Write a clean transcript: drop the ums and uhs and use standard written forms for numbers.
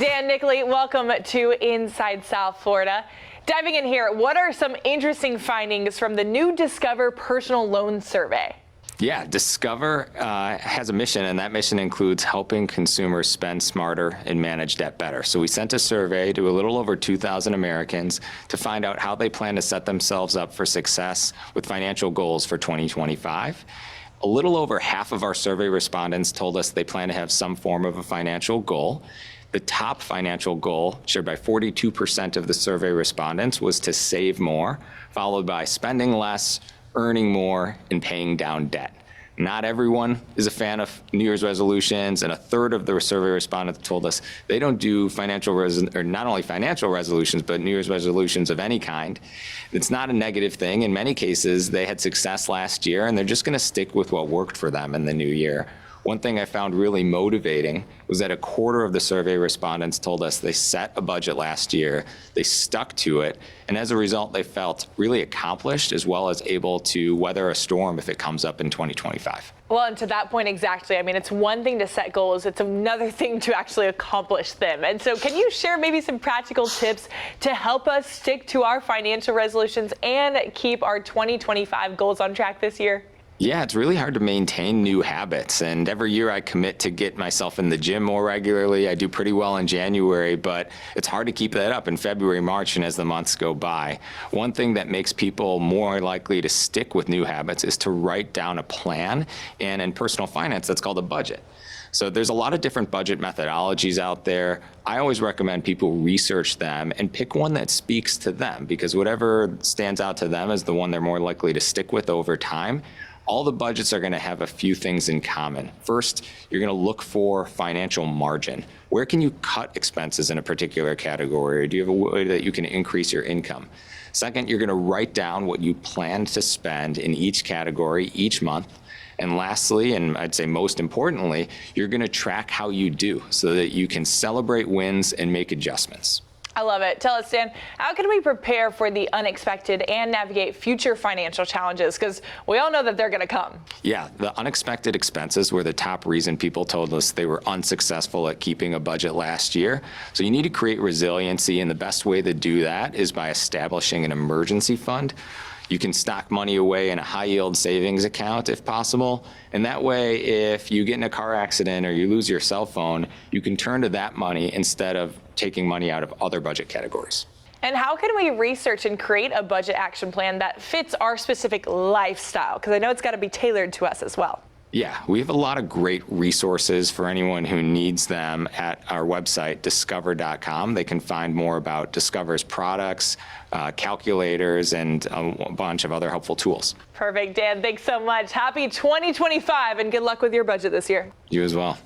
Dan Nickley, welcome to Inside South Florida. Diving in here, what are some interesting findings from the new Discover Personal Loan Survey? Yeah, Discover has a mission, and that mission includes helping consumers spend smarter and manage debt better. So we sent a survey to a little over 2,000 Americans to find out how they plan to set themselves up for success with financial goals for 2025. A little over half of our survey respondents told us they plan to have some form of a financial goal. The top financial goal, shared by 42% of the survey respondents, was to save more, followed by spending less, earning more, and paying down debt. Not everyone is a fan of New Year's resolutions, and a third of the survey respondents told us they don't do not only financial resolutions, but New Year's resolutions of any kind. It's not a negative thing. In many cases, they had success last year, and they're just going to stick with what worked for them in the new year. One thing I found really motivating was that a quarter of the survey respondents told us they set a budget last year, they stuck to it, and as a result, they felt really accomplished as well as able to weather a storm if it comes up in 2025. Well, and to that point exactly, I mean, it's one thing to set goals, it's another thing to actually accomplish them. And so can you share maybe some practical tips to help us stick to our financial resolutions and keep our 2025 goals on track this year? Yeah, it's really hard to maintain new habits. And every year I commit to get myself in the gym more regularly. I do pretty well in January, but it's hard to keep that up in February, March, and as the months go by. One thing that makes people more likely to stick with new habits is to write down a plan. And in personal finance, that's called a budget. So there's a lot of different budget methodologies out there. I always recommend people research them and pick one that speaks to them, because whatever stands out to them is the one they're more likely to stick with over time. All the budgets are going to have a few things in common. First, you're going to look for financial margin. Where can you cut expenses in a particular category? Or do you have a way that you can increase your income? Second, you're going to write down what you plan to spend in each category each month. And lastly, and I'd say most importantly, you're going to track how you do so that you can celebrate wins and make adjustments. I love it. Tell us, Dan, how can we prepare for the unexpected and navigate future financial challenges? Because we all know that they're going to come. Yeah, the unexpected expenses were the top reason people told us they were unsuccessful at keeping a budget last year. So you need to create resiliency, and the best way to do that is by establishing an emergency fund. You can stock money away in a high-yield savings account if possible. And that way, if you get in a car accident or you lose your cell phone, you can turn to that money instead of taking money out of other budget categories. And how can we research and create a budget action plan that fits our specific lifestyle? Because I know it's got to be tailored to us as well. Yeah, we have a lot of great resources for anyone who needs them at our website, discover.com. They can find more about Discover's products, calculators, and a bunch of other helpful tools. Perfect, Dan. Thanks so much. Happy 2025 and good luck with your budget this year. You as well.